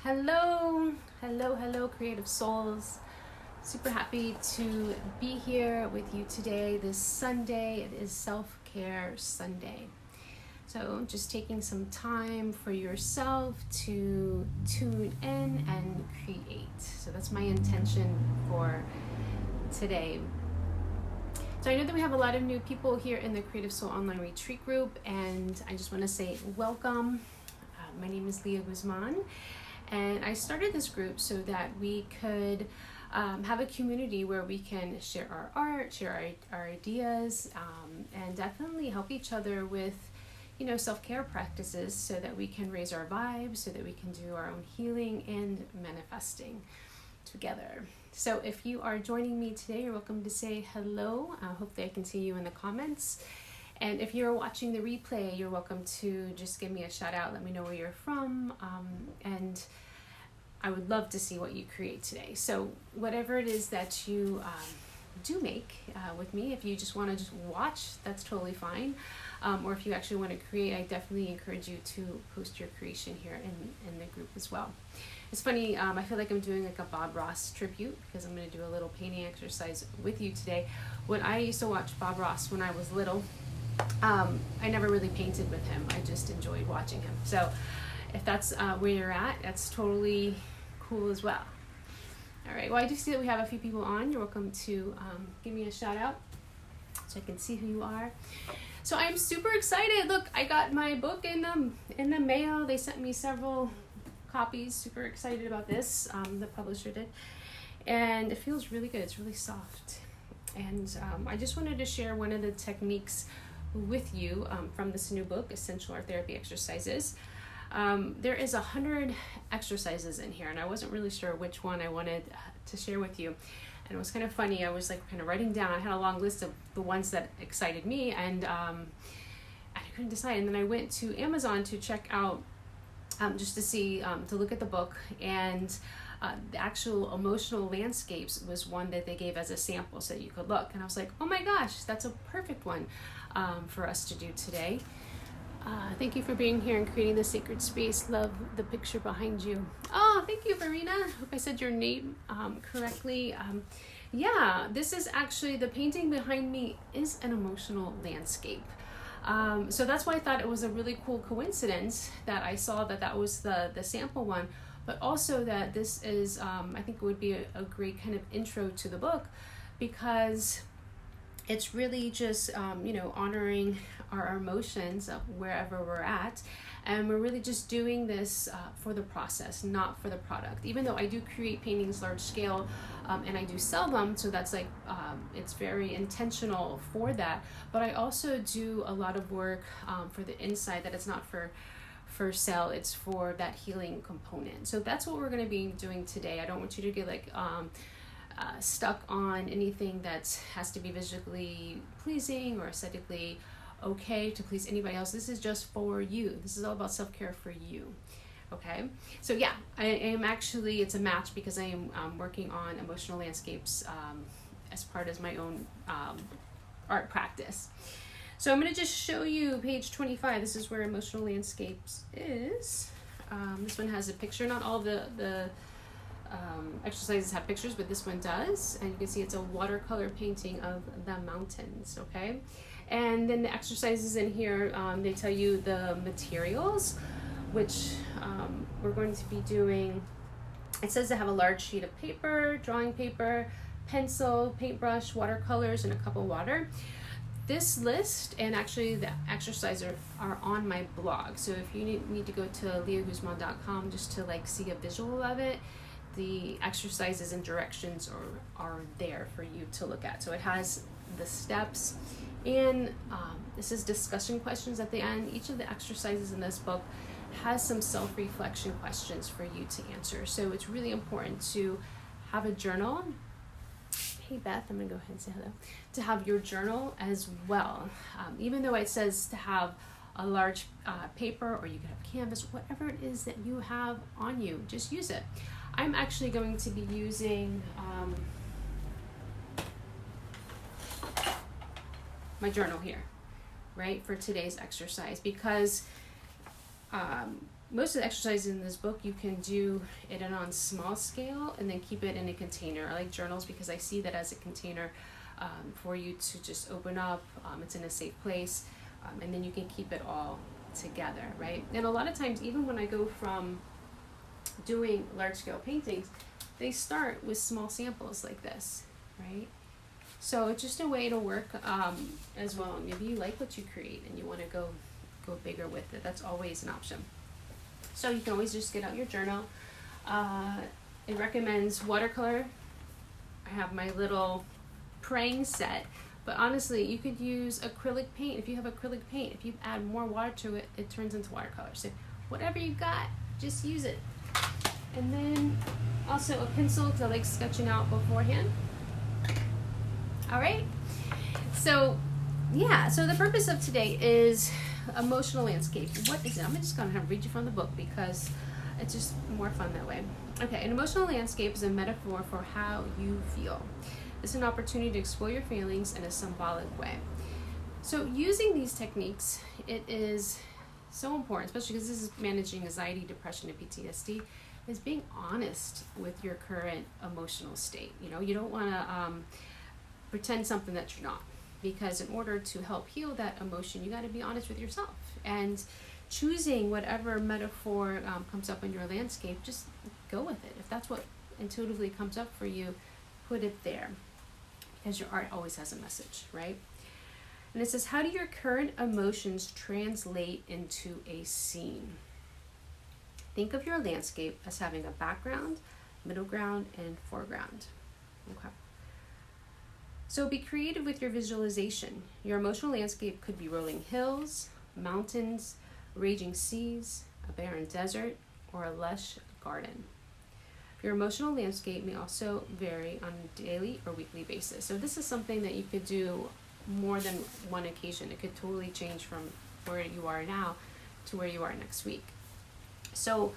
Hello, hello, creative souls. Super happy to be here with you today, this Sunday. It is Self-Care Sunday. So just taking some time for yourself to tune in and create. So that's my intention for today. So I know that we have a lot of new people here in the Creative Soul Online Retreat Group, and I just want to say welcome. My name is Leah Guzman. And I started this group so that we could have a community where we can share our art, share our ideas, and definitely help each other with, self-care practices so that we can raise our vibes, so that we can do our own healing and manifesting together. So if you are joining me today, you're welcome to say hello. I hope that I can see you in the comments. And if you're watching the replay, you're welcome to just give me a shout out. Let me know where you're from. And I would love to see what you create today. So whatever it is that you do make with me, if you just want to just watch, that's totally fine. Or if you actually want to create, I definitely encourage you to post your creation here in the group as well. It's funny, I feel like I'm doing like a Bob Ross tribute because I'm going to do a little painting exercise with you today. When I used to watch Bob Ross when I was little, I never really painted with him. I just enjoyed watching him. So if that's where you're at, that's totally cool as well. All right, well, I do see that we have a few people on. You're welcome to give me a shout out so I can see who you are. So I'm super excited. Look, I got my book in the mail. They sent me several copies. Super excited about this. The publisher did. And it feels really good. It's really soft. And I just wanted to share one of the techniques with you from this new book, Essential Art Therapy Exercises. There is 100 exercises in here, and I wasn't really sure which one I wanted to share with you. And it was kind of funny. I was like kind of writing down. I had a long list of the ones that excited me, and I couldn't decide. And then I went to Amazon to check out just to see, to look at the book, and the actual emotional landscapes was one that they gave as a sample so that you could look. And I was like, oh my gosh, that's a perfect one for us to do today. Thank you for being here and creating the sacred space. Love the picture behind you. Oh, thank you, Verena. Hope I said your name correctly. Yeah, this is actually, the painting behind me is an emotional landscape. So that's why I thought it was a really cool coincidence that I saw that was the sample one, but also that this is, I think it would be a great kind of intro to the book, because it's really just, honoring our emotions of wherever we're at. And we're really just doing this for the process, not for the product. Even though I do create paintings large scale and I do sell them, so that's like, it's very intentional for that. But I also do a lot of work for the inside that it's not for sale, it's for that healing component. So that's what we're going to be doing today. I don't want you to get like stuck on anything that has to be visually pleasing or aesthetically okay to please anybody else. This is just for you. This is all about self-care for you. Okay, so yeah, I am actually, it's a match because I am working on emotional landscapes as part of my own art practice. So I'm going to just show you page 25. This is where emotional landscapes is. This one has a picture. Not all the exercises have pictures, but this one does, and you can see it's a watercolor painting of the mountains. Okay, and then the exercises in here, they tell you the materials, which we're going to be doing. It says to have a large sheet of paper, drawing paper, pencil, paintbrush, watercolors, and a cup of water. This list and actually the exercises are on my blog, so if you need to go to leahguzman.com just to like see a visual of it, the exercises and directions are there for you to look at. So it has the steps, and this is discussion questions at the end. Each of the exercises in this book has some self-reflection questions for you to answer. So it's really important to have a journal. Hey Beth, I'm gonna go ahead and say hello. To have your journal as well. Even though it says to have a large paper, or you could have canvas, whatever it is that you have on you, just use it. I'm actually going to be using my journal here, right, for today's exercise, because most of the exercises in this book, you can do it on small scale and then keep it in a container. I like journals because I see that as a container for you to just open up. It's in a safe place, and then you can keep it all together, right? And a lot of times, even when I go from doing large scale paintings, they start with small samples like this, right? So it's just a way to work as well. Maybe you like what you create and you want to go bigger with it. That's always an option. So you can always just get out your journal. It recommends watercolor. I have my little praying set, but honestly, you could use acrylic paint. If you have acrylic paint, if you add more water to it, it turns into watercolor. So whatever you got, just use it. And then also a pencil, because I like sketching out beforehand. All right. So yeah, so the purpose of today is emotional landscape. What is it? I'm just going to read you from the book because it's just more fun that way. Okay, an emotional landscape is a metaphor for how you feel. It's an opportunity to explore your feelings in a symbolic way. So using these techniques, it is so important, especially because this is managing anxiety, depression, and PTSD, is being honest with your current emotional state. You know, you don't want to pretend something that you're not, because in order to help heal that emotion, you got to be honest with yourself. And choosing whatever metaphor comes up in your landscape, just go with it. If that's what intuitively comes up for you, put it there, because your art always has a message, right? And it says, how do your current emotions translate into a scene? Think of your landscape as having a background, middle ground, and foreground. Okay. So be creative with your visualization. Your emotional landscape could be rolling hills, mountains, raging seas, a barren desert, or a lush garden. Your emotional landscape may also vary on a daily or weekly basis. So this is something that you could do more than one occasion. It could totally change from where you are now to where you are next week. So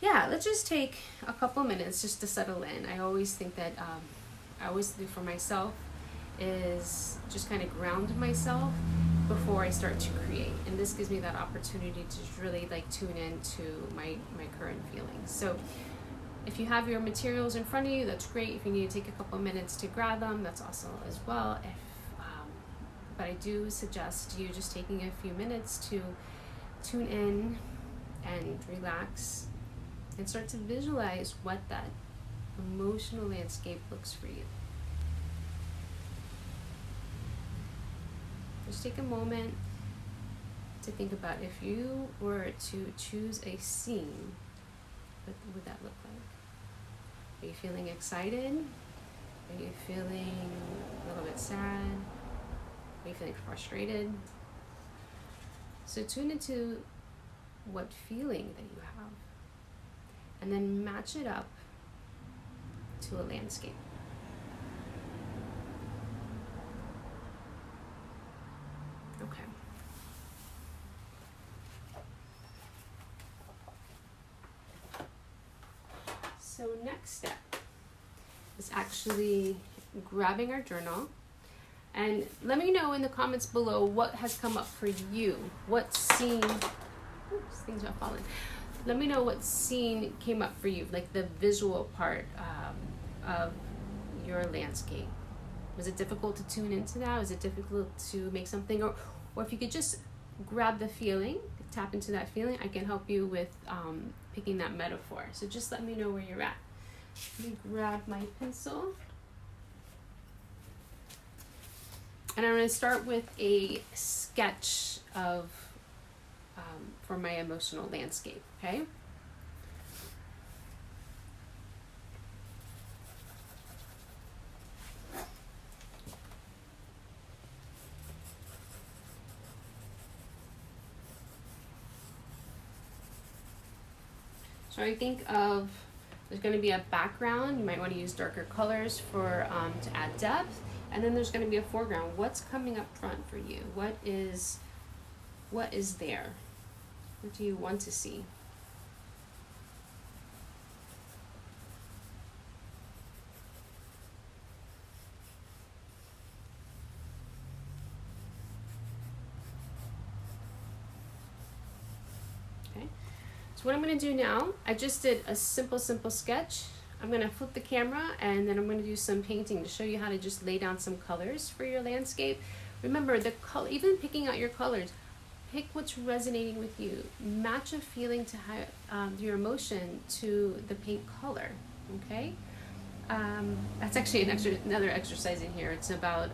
yeah, let's just take a couple minutes just to settle in. I always think that I always do for myself is just kind of ground myself before I start to create. And this gives me that opportunity to really like tune into my current feelings. So if you have your materials in front of you, that's great. If you need to take a couple minutes to grab them, that's also as well. But I do suggest you just taking a few minutes to tune in and relax and start to visualize what that emotional landscape looks for you. Just take a moment to think about, if you were to choose a scene, what would that look like? Are you feeling excited? Are you feeling a little bit sad? Are you feeling frustrated? So tune into what feeling that you have, and then match it up to a landscape. Okay. So next step is actually grabbing our journal, and let me know in the comments below what has come up for you. What scene, oops, things are falling. Let me know what scene came up for you, like the visual part of your landscape. Was it difficult to tune into that? Was it difficult to make something? Or if you could just grab the feeling, tap into that feeling, I can help you with picking that metaphor. So just let me know where you're at. Let me grab my pencil. And I'm going to start with a sketch of for my emotional landscape, okay? So I think of, there's going to be a background. You might want to use darker colors for to add depth, and then there's going to be a foreground. What's coming up front for you? What is there? What do you want to see? Okay. So what I'm going to do now, I just did a simple sketch. I'm going to flip the camera and then I'm going to do some painting to show you how to just lay down some colors for your landscape. Remember, the color, even picking out your colors, pick what's resonating with you. Match a feeling to your emotion to the paint color, okay? That's actually another exercise in here. It's about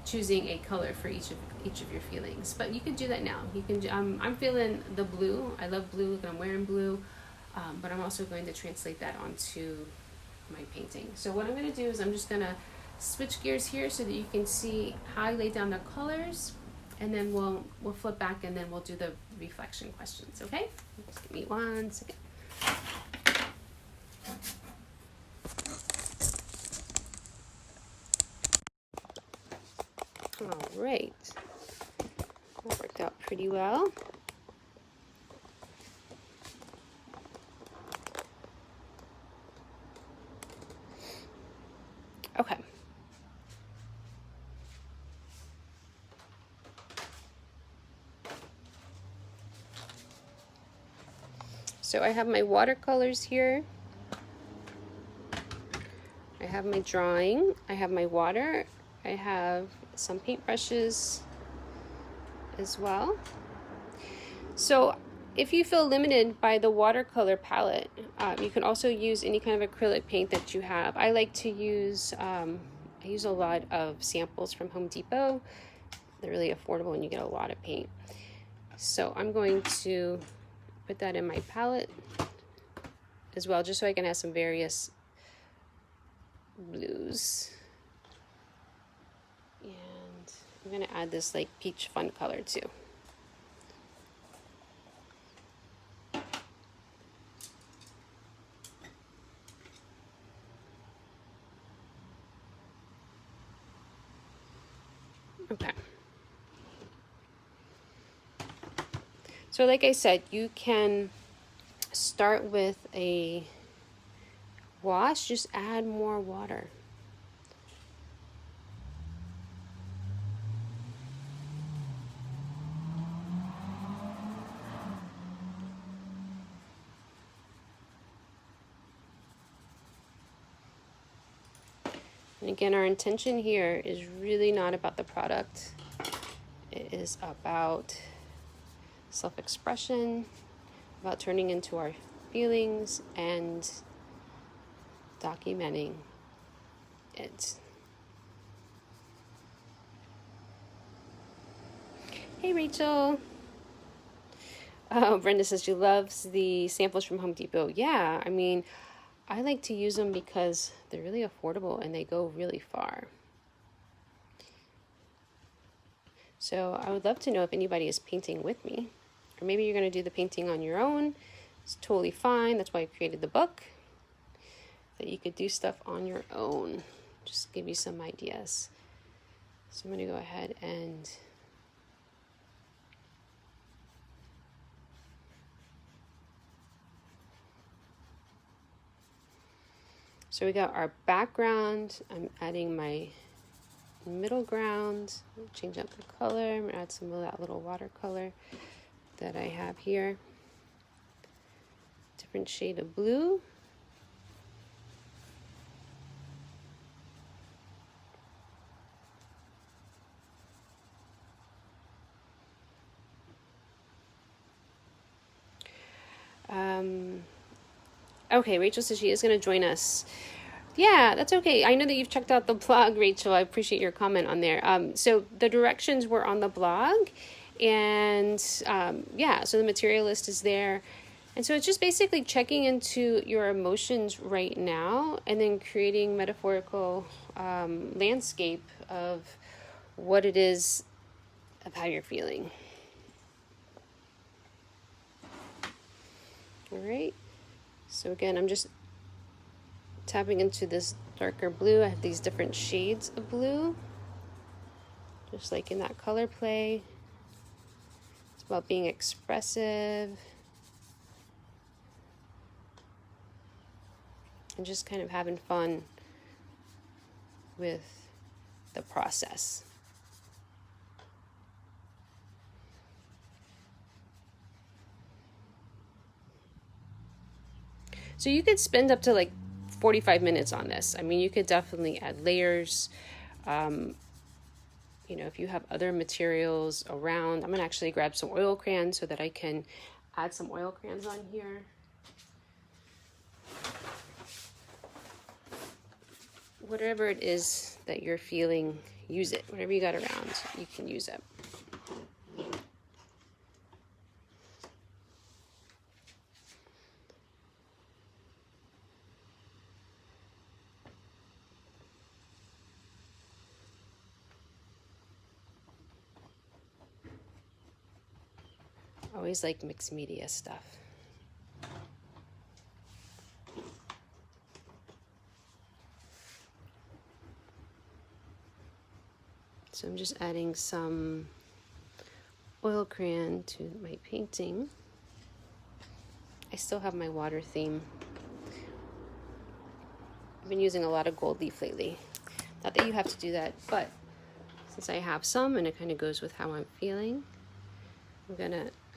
choosing a color for each of your feelings. But you can do that now. You can. I'm feeling the blue. I love blue. Look, I'm wearing blue. But I'm also going to translate that onto my painting. So what I'm going to do is I'm just going to switch gears here so that you can see how I lay down the colors, and then we'll flip back and then we'll do the reflection questions. Okay? Just give me 1 second. All right, that worked out pretty well. Okay. So I have my watercolors here. I have my drawing. I have my water. I have some paintbrushes as well. So if you feel limited by the watercolor palette, you can also use any kind of acrylic paint that you have. I like to use, I use a lot of samples from Home Depot. They're really affordable and you get a lot of paint. So I'm going to put that in my palette as well, just so I can have some various blues. And I'm going to add this like peach fun color too. Okay. So like I said, you can start with a wash, just add more water. And again, our intention here is really not about the product. It is about self-expression, about turning into our feelings and documenting it. Hey, Rachel. Oh, Brenda says she loves the samples from Home Depot. Yeah, I mean, I like to use them because they're really affordable and they go really far. So I would love to know if anybody is painting with me, or maybe you're going to do the painting on your own. It's totally fine. That's why I created the book, that you could do stuff on your own. Just give you some ideas. So I'm going to go ahead and so we got our background. I'm adding my middle ground. Change up the color. I'm going to add some of that little watercolor that I have here. Different shade of blue. Okay, Rachel says she is going to join us. Yeah, that's okay. I know that you've checked out the blog, Rachel. I appreciate your comment on there. So the directions were on the blog, and yeah, so the material list is there. And so it's just basically checking into your emotions right now and then creating metaphorical landscape of what it is of how you're feeling. All right. So again, I'm just tapping into this darker blue. I have these different shades of blue, just like in that color play. It's about being expressive and just kind of having fun with the process. So you could spend up to like 45 minutes on this. I mean, you could definitely add layers. You know, if you have other materials around, I'm gonna actually grab some oil crayons so that I can add some oil crayons on here. Whatever it is that you're feeling, use it. Whatever you got around, you can use it. Always like mixed media stuff. So I'm just adding some oil crayon to my painting. I still have my water theme. I've been using a lot of gold leaf lately. Not that you have to do that, but since I have some and it kind of goes with how I'm feeling,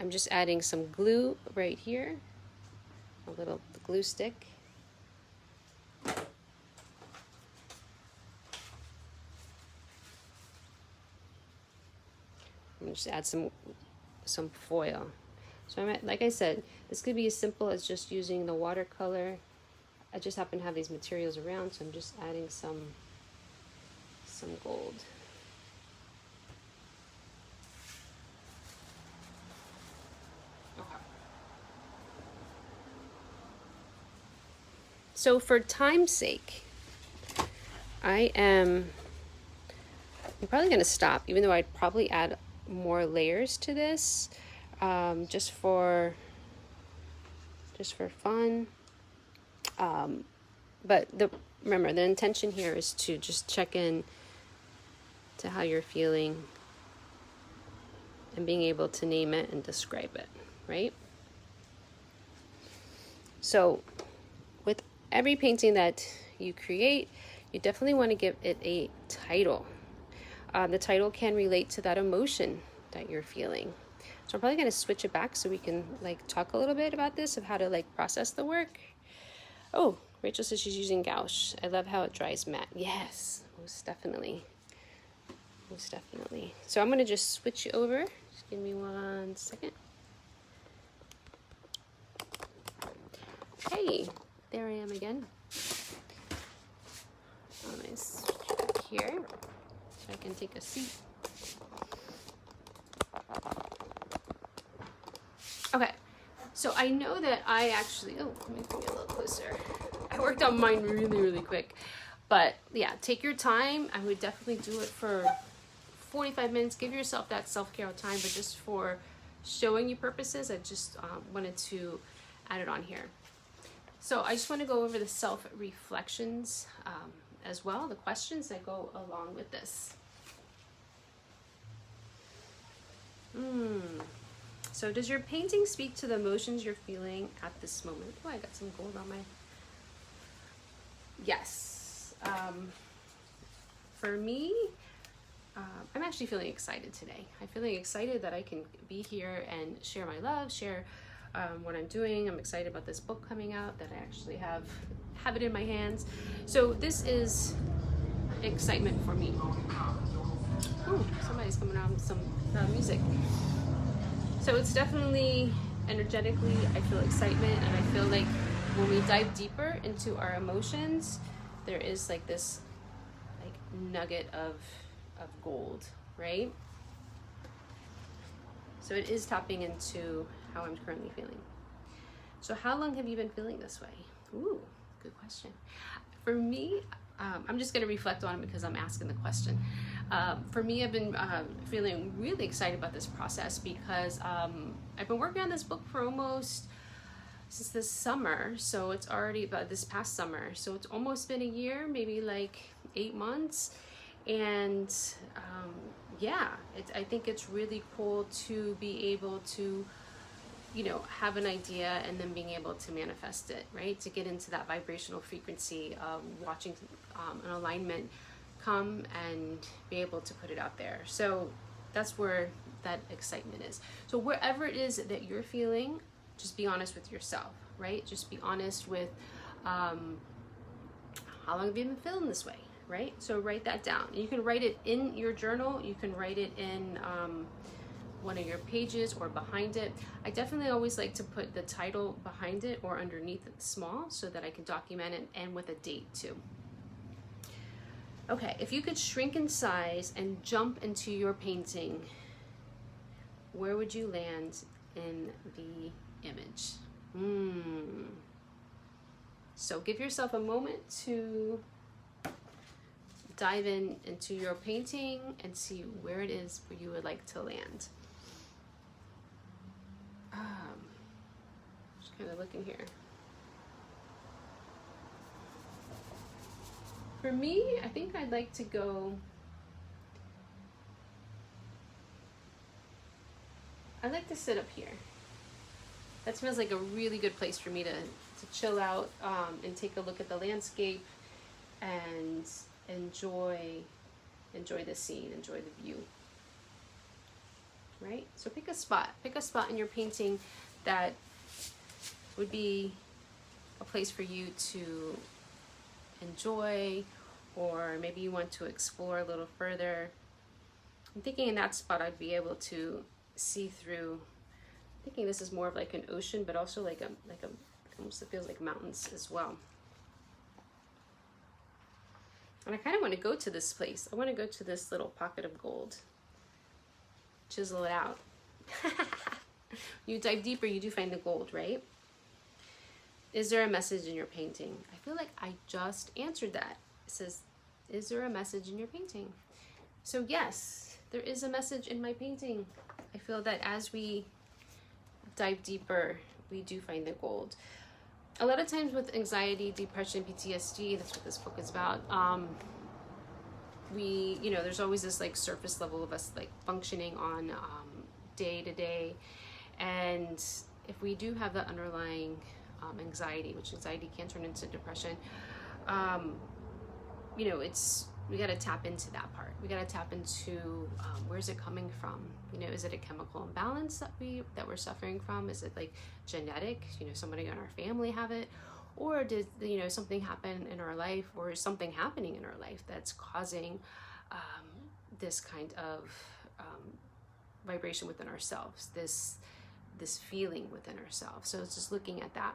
I'm just adding some glue right here, a little glue stick. And just add some foil. So like I said, this could be as simple as just using the watercolor. I just happen to have these materials around, so I'm just adding some gold. So for time's sake, I'm probably going to stop, even though I'd probably add more layers to this, just for fun. But remember, the intention here is to just check in to how you're feeling and being able to name it and describe it, right? So with every painting that you create, you definitely want to give it a title. The title can relate to that emotion that you're feeling. So I'm probably going to switch it back so we can like talk a little bit about this, of how to like process the work. Oh, Rachel says she's using gouache. I love how it dries matte. Yes, most definitely. Most definitely. So I'm going to just switch over. Just give me 1 second. Hey, there I am again. I'm going to switch back here so I can take a seat. Okay, so I know that I actually, let me bring it a little closer. I worked on mine really, really quick. But yeah, take your time. I would definitely do it for 45 minutes. Give yourself that self-care time, but just for showing you purposes, I just wanted to add it on here. So I just want to go over the self-reflections as well, the questions that go along with this. So does your painting speak to the emotions you're feeling at this moment? Oh, I got some gold on my... Yes. For me, I'm actually feeling excited today. I'm feeling excited that I can be here and share my love, share what I'm doing. I'm excited about this book coming out, that I actually have it in my hands. So this is excitement for me. Oh, somebody's coming on with some music. So it's definitely energetically, I feel excitement, and I feel like when we dive deeper into our emotions, there is like this like nugget of gold, right? So it is tapping into how I'm currently feeling. So how long have you been feeling this way? Ooh, good question. For me, I'm just going to reflect on it because I'm asking the question. For me, I've been feeling really excited about this process because I've been working on this book for almost since this summer. So it's already about this past summer. So it's almost been a year, maybe like 8 months. And yeah, I think it's really cool to be able to, you know, have an idea and then being able to manifest it, right? To get into that vibrational frequency of watching an alignment come and be able to put it out there. So that's where that excitement is. So wherever it is that you're feeling, just be honest with yourself, right? Just be honest with how long have you been feeling this way, right? So write that down. You can write it in your journal. You can write it in one of your pages or behind it. I definitely always like to put the title behind it or underneath it small so that I can document it, and with a date too. Okay, if you could shrink in size and jump into your painting, where would you land in the image? So give yourself a moment to dive into your painting and see where it is where you would like to land. Just kind of looking here. For me, I think I'd like to go, I'd like to sit up here. That feels like a really good place for me to chill out and take a look at the landscape and enjoy the scene, enjoy the view. Right? So pick a spot in your painting that would be a place for you to enjoy, or maybe you want to explore a little further. I'm thinking in that spot I'd be able to see through. I'm thinking this is more of like an ocean, but also like a almost, it feels like mountains as well. And I kind of want to go to this place. I want to go to this little pocket of gold. Chisel it out. You dive deeper, you do find the gold, right? Is there a message in your painting? I feel like I just answered that. It says, is there a message in your painting? So yes, there is a message in my painting. I feel that as we dive deeper, we do find the gold. A lot of times with anxiety, depression, PTSD, that's what this book is about. There's always this like surface level of us like functioning on day to day. And if we do have the underlying anxiety, which anxiety can turn into depression, we got to tap into that part. We got to tap into where's it coming from? Is it a chemical imbalance that we're suffering from? Is it like genetic? Somebody in our family have it, or did something happen in our life, or is something happening in our life that's causing this kind of vibration within ourselves, this feeling within ourselves. So it's just looking at that.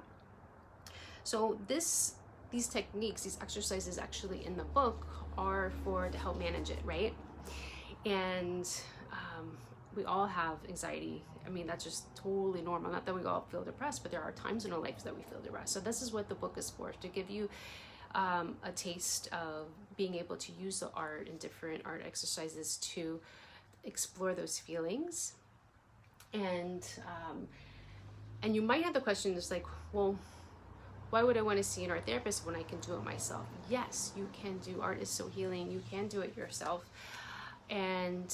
So these techniques, these exercises actually in the book are to help manage it, right? And we all have anxiety. I mean, that's just totally normal. Not that we all feel depressed, but there are times in our lives that we feel depressed. So this is what the book is for, to give you a taste of being able to use the art and different art exercises to explore those feelings. And you might have the question, it's like, well, why would I want to see an art therapist when I can do it myself? Yes, you can do. Art is so healing. You can do it yourself. And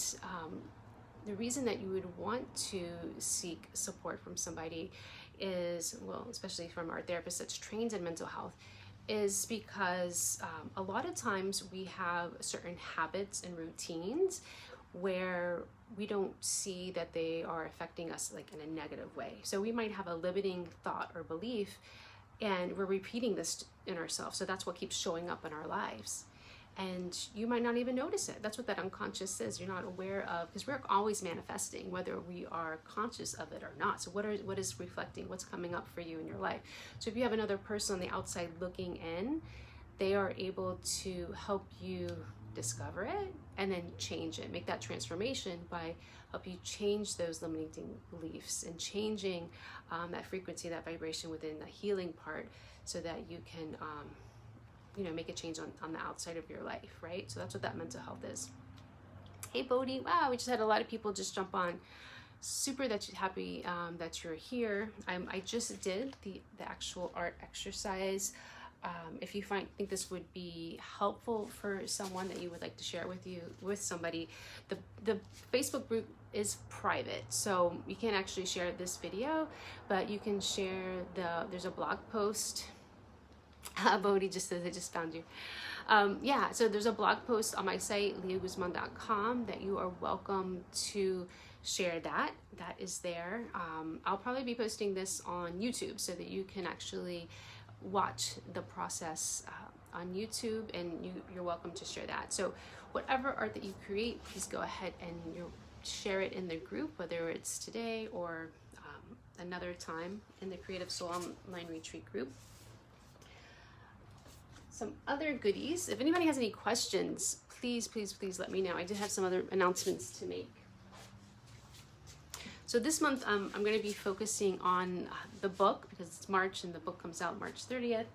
the reason that you would want to seek support from somebody is, well, especially from an art therapist that's trained in mental health, is because a lot of times we have certain habits and routines where we don't see that they are affecting us like in a negative way. So we might have a limiting thought or belief, and we're repeating this in ourselves. So that's what keeps showing up in our lives. And you might not even notice it. That's what that unconscious is. You're not aware of, because we're always manifesting, whether we are conscious of it or not. So what is reflecting? What's coming up for you in your life? So if you have another person on the outside looking in, they are able to help you discover it and then change it, make that transformation by help you change those limiting beliefs and changing that frequency, that vibration within the healing part, so that you can make a change on the outside of your life, right? So that's what that mental health is. Hey Bodhi, wow, we just had a lot of people just jump on. Super that you're happy that you're here. I just did the actual art exercise. If you think this would be helpful for someone that you would like to share with somebody, the Facebook group is private, so you can't actually share this video, but you can share there's a blog post. Bodhi just says, I just found you. So there's a blog post on my site, leahguzman.com, that you are welcome to share that. That is there. I'll probably be posting this on YouTube so that you can actually watch the process on YouTube, and you're welcome to share that. So whatever art that you create, please go ahead and share it in the group, whether it's today or another time in the Creative Soul Online Retreat group. Some other goodies. If anybody has any questions, please let me know. I did have some other announcements to make. So this month, I'm going to be focusing on the book, because it's March and the book comes out March 30th.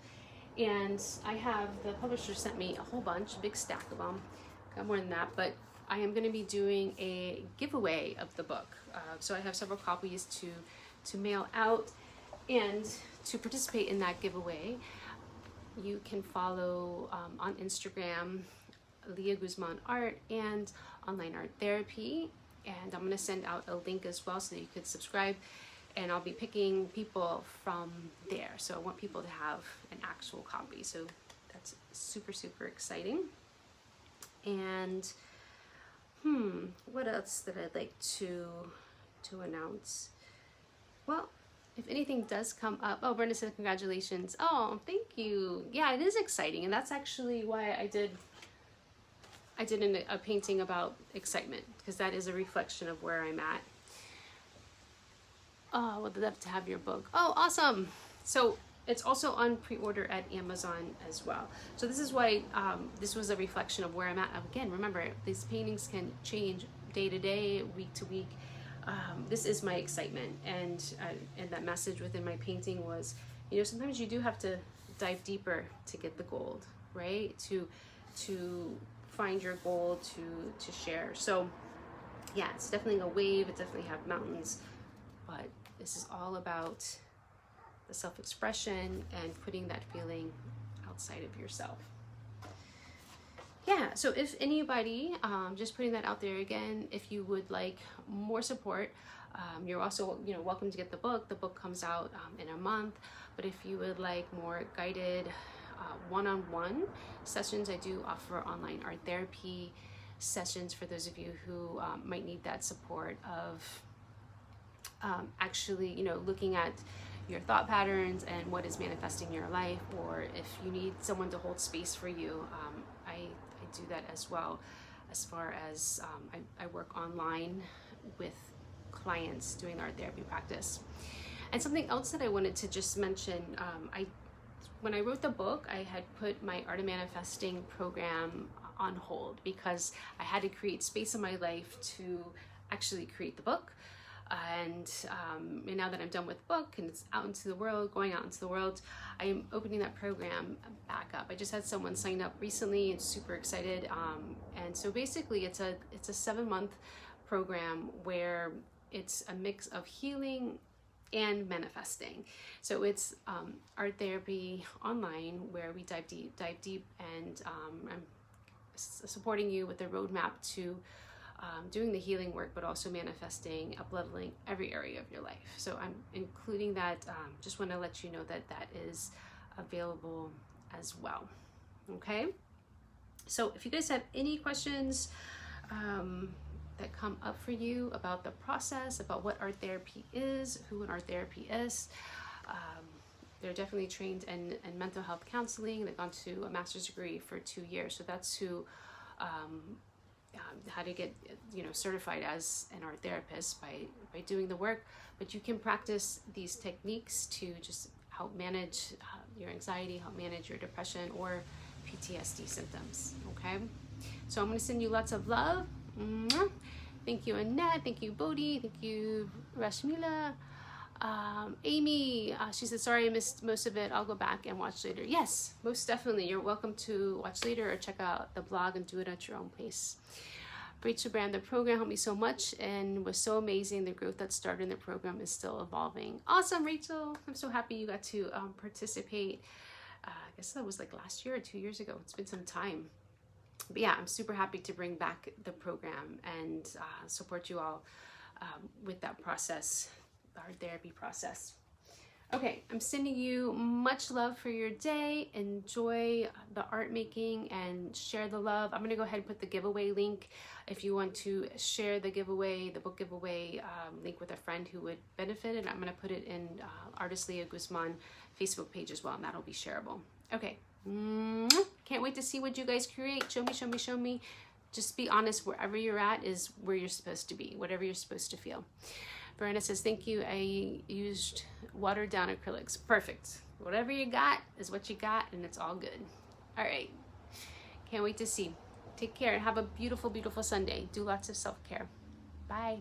And I have, the publisher sent me a whole bunch, a big stack of them. Got more than that, but I am going to be doing a giveaway of the book. So I have several copies to mail out. And to participate in that giveaway, you can follow on Instagram, Leah Guzman Art and Online Art Therapy. And I'm going to send out a link as well so that you could subscribe, and I'll be picking people from there. So I want people to have an actual copy. So that's super exciting. And what else that I'd like to announce? Well, if anything does come up, oh, Brenda said congratulations. Oh, thank you. Yeah, it is exciting, and that's actually why I did a painting about excitement, because that is a reflection of where I'm at. Oh, would love to have your book. Oh, awesome. So it's also on pre-order at Amazon as well. So this is why this was a reflection of where I'm at. Again, remember, these paintings can change day to day, week to week. This is my excitement, and that message within my painting was, you know, sometimes you do have to dive deeper to get the gold, right? To find your goal to share. So yeah, it's definitely a wave. It definitely have mountains, but this is all about the self-expression and putting that feeling outside of yourself. Yeah, so if anybody, just putting that out there again, if you would like more support, you're also, you know, welcome to get the book. The book comes out in a month, but if you would like more guided one-on-one sessions, I do offer online art therapy sessions for those of you who might need that support of actually, you know, looking at your thought patterns and what is manifesting your life, or if you need someone to hold space for you, I do that as well. As far as I work online with clients doing art therapy practice. And something else that I wanted to just mention, when I wrote the book, I had put my Art of Manifesting program on hold because I had to create space in my life to actually create the book. And now that I'm done with the book and it's out into the world, going out into the world, I am opening that program back up. I just had someone sign up recently and super excited. And so basically it's a 7-month program where it's a mix of healing and manifesting. So it's art therapy online where we dive deep, and I'm supporting you with a roadmap to doing the healing work, but also manifesting, up-leveling every area of your life. So I'm including that. Just want to let you know that that is available as well. Okay. So if you guys have any questions that come up for you about the process, about what art therapy is, who an art therapy is, they're definitely trained in mental health counseling. They've gone to a master's degree for 2 years. So that's who, how to get, you know, certified as an art therapist by doing the work. But you can practice these techniques to just help manage your anxiety, help manage your depression or PTSD symptoms. Okay. So I'm going to send you lots of love. Thank you, Annette. Thank you, Bodhi. Thank you, Rashmila. Amy, she said, sorry I missed most of it. I'll go back and watch later. Yes, most definitely. You're welcome to watch later or check out the blog and do it at your own pace. Rachel Brand, the program helped me so much and was so amazing. The growth that started in the program is still evolving. Awesome, Rachel. I'm so happy you got to participate. I guess that was like last year or 2 years ago. It's been some time. But yeah, I'm super happy to bring back the program and support you all with that process, our therapy process. Okay, I'm sending you much love for your day. Enjoy the art making and share the love. I'm gonna go ahead and put the giveaway link if you want to share the giveaway, the book giveaway link with a friend who would benefit it. I'm gonna put it in artist Leah Guzman Facebook page as well, and that'll be shareable. Okay, can't wait to see what you guys create. Show me, show me, show me. Just be honest, wherever you're at is where you're supposed to be, whatever you're supposed to feel. Verena says, thank you. I used watered down acrylics. Perfect. Whatever you got is what you got, and it's all good. All right. Can't wait to see. Take care and have a beautiful, beautiful Sunday. Do lots of self-care. Bye.